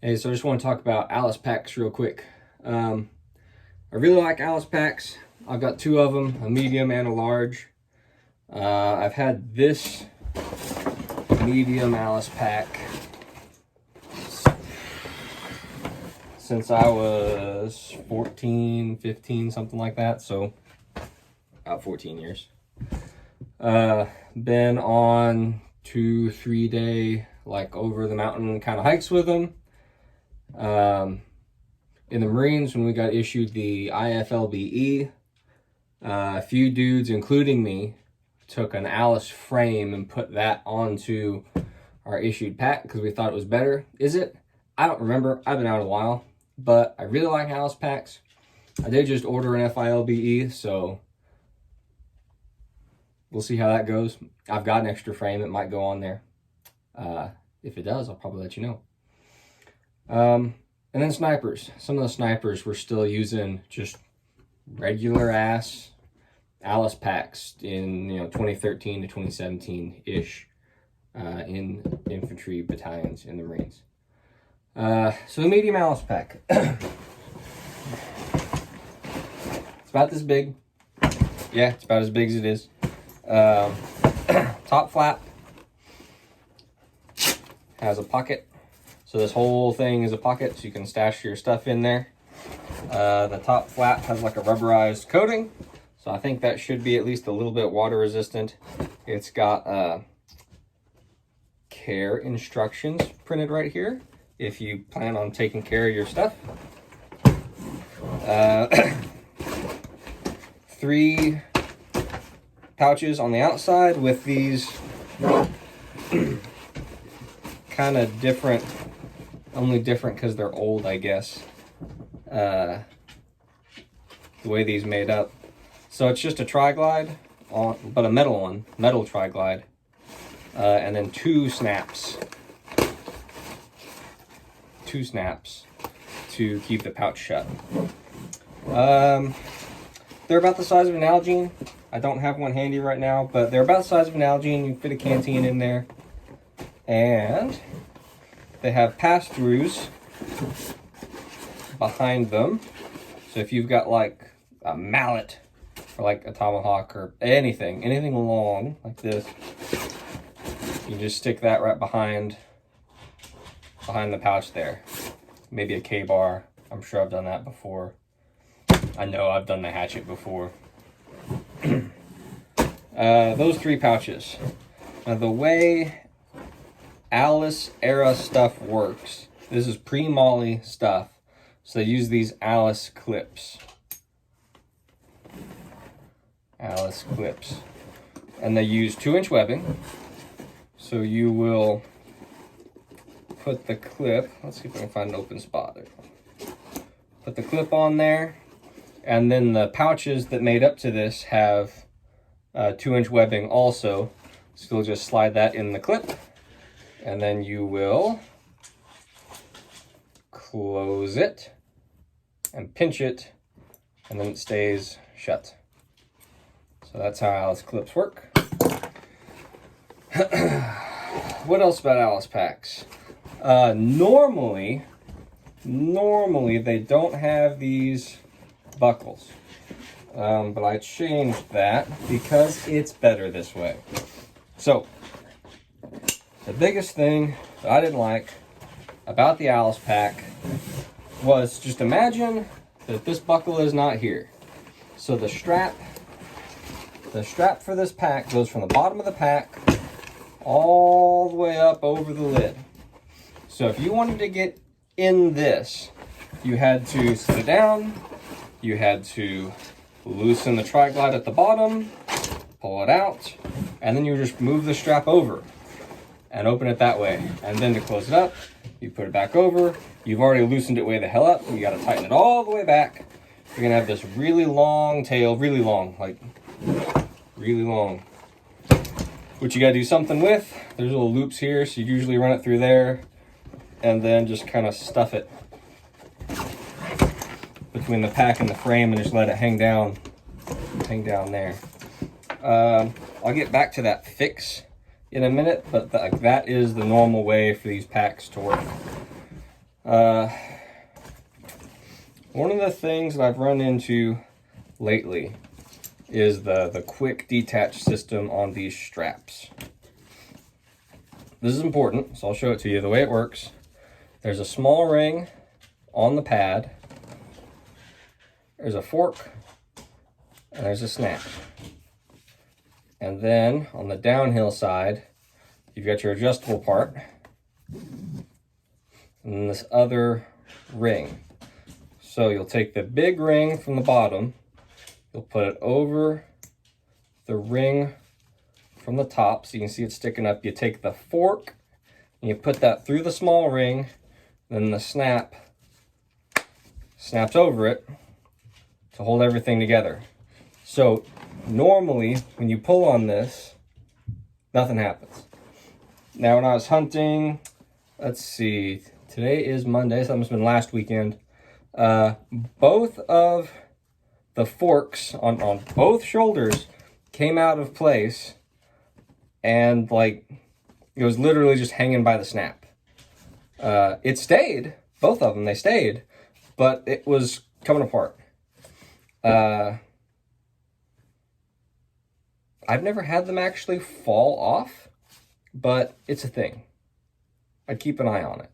Hey, so I just want to talk about Alice packs real quick. I really like Alice packs. I've got two of them, a medium and a large. I've had this medium Alice pack since I was 14, 15, something like that. So about 14 years. Been on 2-3 day, like over the mountain kind of hikes with them. In the Marines, when we got issued the IFLBE, a few dudes, including me, took an Alice frame and put that onto our issued pack because we thought it was better. Is it? I don't remember. I've been out a while, but I really like Alice packs. I did just order an FILBE, so we'll see how that goes. I've got an extra frame that might go on there. If it does, I'll probably let you know. And then snipers. Some of the snipers were still using just regular ass Alice packs in 2013 to 2017-ish in infantry battalions in the Marines. So the medium Alice pack. It's about this big. Yeah, it's about as big as it is. Top flap has a pocket. So this whole thing is a pocket, so you can stash your stuff in there. The top flap has like a rubberized coating, so I think that should be at least a little bit water resistant. It's got care instructions printed right here if you plan on taking care of your stuff. 3 pouches on the outside with these kind of different, only different because they're old, I guess. The way these made up. So it's just a tri-glide, but a metal one, metal tri-glide. And then 2 snaps. 2 snaps to keep the pouch shut. They're about the size of an Nalgene. I don't have one handy right now, but they're about the size of an Nalgene. You can fit a canteen in there. And they have pass-throughs behind them. So if you've got like a mallet or like a tomahawk or anything long like this, you just stick that right behind the pouch there. Maybe a K-bar. I'm sure I've done that before. I know I've done the hatchet before. Those 3 pouches. Now the way Alice era stuff works, this is pre-Molly stuff, so they use these Alice clips. Alice clips. And they use 2-inch webbing. So you will put the clip, let's see if I can find an open spot there. Put the clip on there, and then the pouches that made up to this have 2-inch webbing also. So you'll just slide that in the clip, and then you will close it and pinch it, and then it stays shut. So that's how Alice clips work. What else about Alice packs? Normally they don't have these buckles, but I changed that because it's better this way. So the biggest thing that I didn't like about the Alice pack was, just imagine that this buckle is not here. So the strap for this pack goes from the bottom of the pack all the way up over the lid. So if you wanted to get in this, you had to sit it down, you had to loosen the tri-glide at the bottom, pull it out, and then you just move the strap over and open it that way. And then to close it up, you put it back over. You've already loosened it way the hell up. You got to tighten it all the way back. You're going to have this really long tail, really long, which you got to do something with. There's little loops here, so you usually run it through there and then just kind of stuff it between the pack and the frame and just let it hang down there. I'll get back to that fix in a minute, but that is the normal way for these packs to work. One of the things that I've run into lately is the quick detach system on these straps. This is important, so I'll show it to you. The way it works, there's a small ring on the pad, there's a fork, and there's a snap. And then on the downhill side, you've got your adjustable part, and then this other ring. So you'll take the big ring from the bottom, you'll put it over the ring from the top, so you can see it sticking up. You take the fork, and you put that through the small ring, then the snap snaps over it to hold everything together. So normally, when you pull on this, nothing happens. Now, when I was hunting, let's see, today is Monday, so that must have been last weekend. Both of the forks on both shoulders came out of place, and like it was literally just hanging by the snap. It stayed, both of them, they stayed, but it was coming apart. I've never had them actually fall off, but it's a thing. I'd keep an eye on it.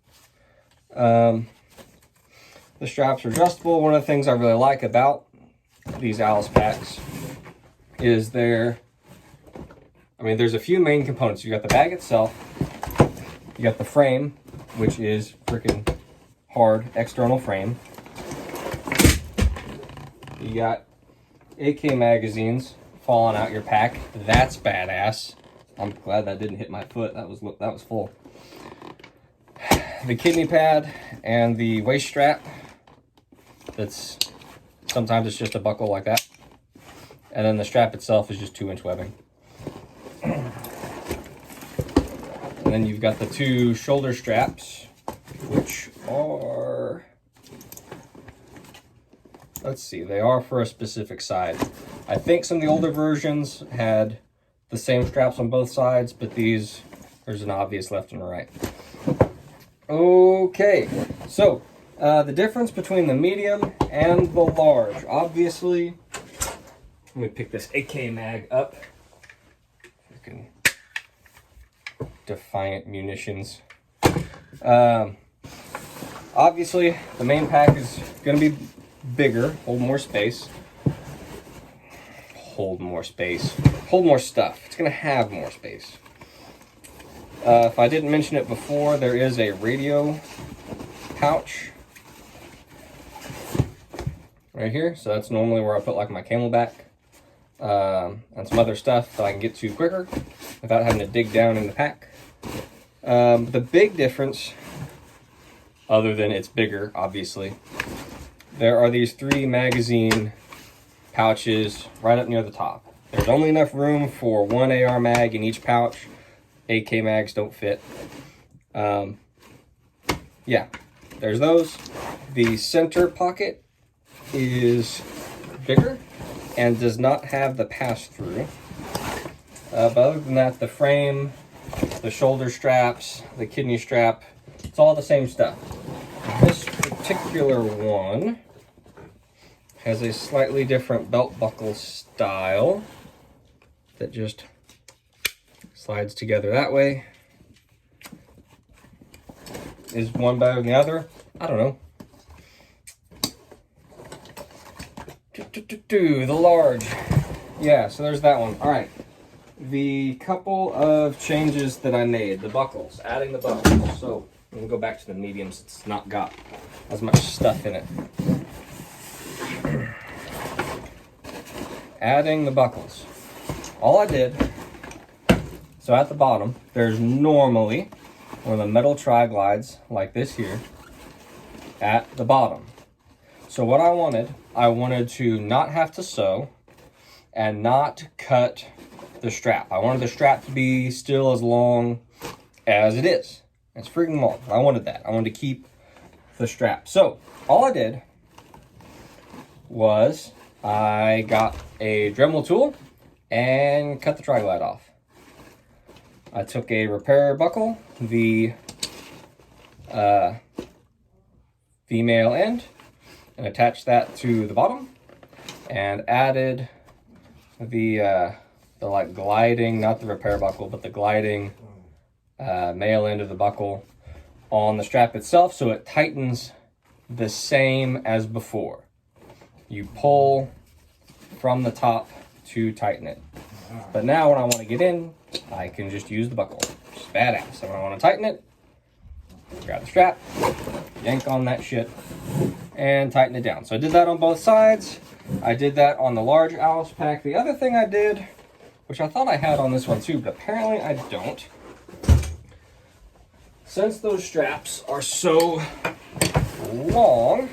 The straps are adjustable. One of the things I really like about these Alice packs is there's a few main components. You got the bag itself, you got the frame, which is freaking hard, external frame. You got AK magazines falling out your pack. That's badass. I'm glad that didn't hit my foot. That was full. The kidney pad and the waist strap. Sometimes it's just a buckle like that. And then the strap itself is just 2-inch webbing. And then you've got the two shoulder straps, which are, let's see, they are for a specific side. I think some of the older versions had the same straps on both sides, but there's an obvious left and right. Okay, so the difference between the medium and the large, obviously, let me pick this AK mag up. Freaking Defiant munitions. Obviously, the main pack is going to be bigger, hold more space. Hold more stuff. It's going to have more space. If I didn't mention it before, there is a radio pouch right here. So that's normally where I put like my Camelback and some other stuff that I can get to quicker without having to dig down in the pack. The big difference, other than it's bigger, obviously, there are these 3 magazine pouches right up near the top. There's only enough room for 1 AR mag in each pouch. AK mags don't fit. Yeah, there's those. The center pocket is bigger and does not have the pass-through. But other than that, the frame, the shoulder straps, the kidney strap, it's all the same stuff. This particular one has a slightly different belt buckle style that just slides together that way. Is one better than the other? I don't know. The large. Yeah, so there's that one. All right. The couple of changes that I made, the buckles, adding the buckles. So I'm gonna go back to the mediums. It's not got as much stuff in it. Adding the buckles. All I did, so at the bottom, there's normally one of the metal tri-glides like this here at the bottom. So what I wanted to not have to sew and not cut the strap. I wanted the strap to be still as long as it is. It's freaking long. I wanted that. I wanted to keep the strap. So all I did was I got a Dremel tool and cut the tri-glide off. I took a repair buckle, the female end and attached that to the bottom and added the like gliding, not the repair buckle, but the gliding male end of the buckle on the strap itself, so it tightens the same as before. You pull from the top to tighten it. But now when I want to get in, I can just use the buckle. It's badass. So when I want to tighten it, grab the strap, yank on that shit, and tighten it down. So I did that on both sides. I did that on the large Alice pack. The other thing I did, which I thought I had on this one too, but apparently I don't. Since those straps are so long,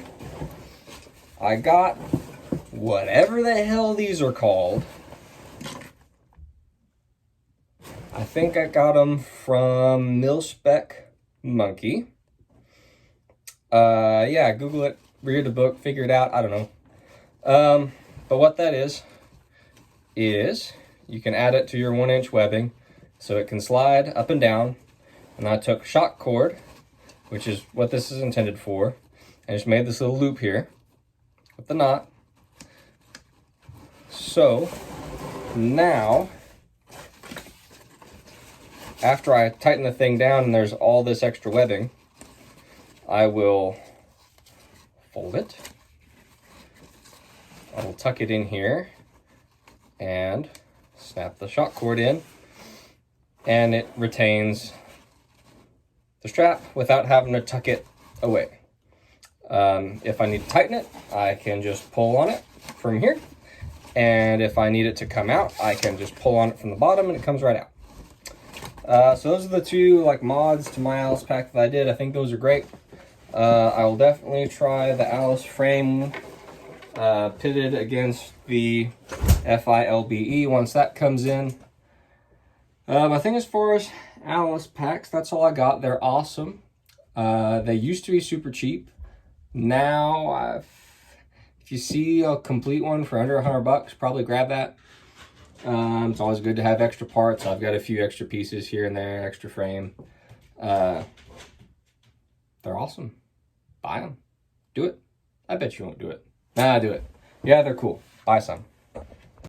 I got whatever the hell these are called. I think I got them from Mil-Spec Monkey. Yeah, Google it, read the book, figure it out, I don't know. But what that is you can add it to your 1-inch webbing so it can slide up and down. And I took shock cord, which is what this is intended for, and just made this little loop here with the knot. So now, after I tighten the thing down and there's all this extra webbing, I will fold it. I will tuck it in here and snap the shock cord in, and it retains the strap without having to tuck it away. If I need to tighten it, I can just pull on it from here. And if I need it to come out, I can just pull on it from the bottom and it comes right out. So those are the two like mods to my Alice pack that I did. I think those are great. I will definitely try the Alice frame pitted against the FILBE once that comes in. I think as far as Alice packs, that's all I got. They're awesome. They used to be super cheap. Now, if you see a complete one for under $100, probably grab that. It's always good to have extra parts. I've got a few extra pieces here and there, extra frame. They're awesome. Buy them. Do it. I bet you won't do it. Nah, do it. Yeah, they're cool. Buy some.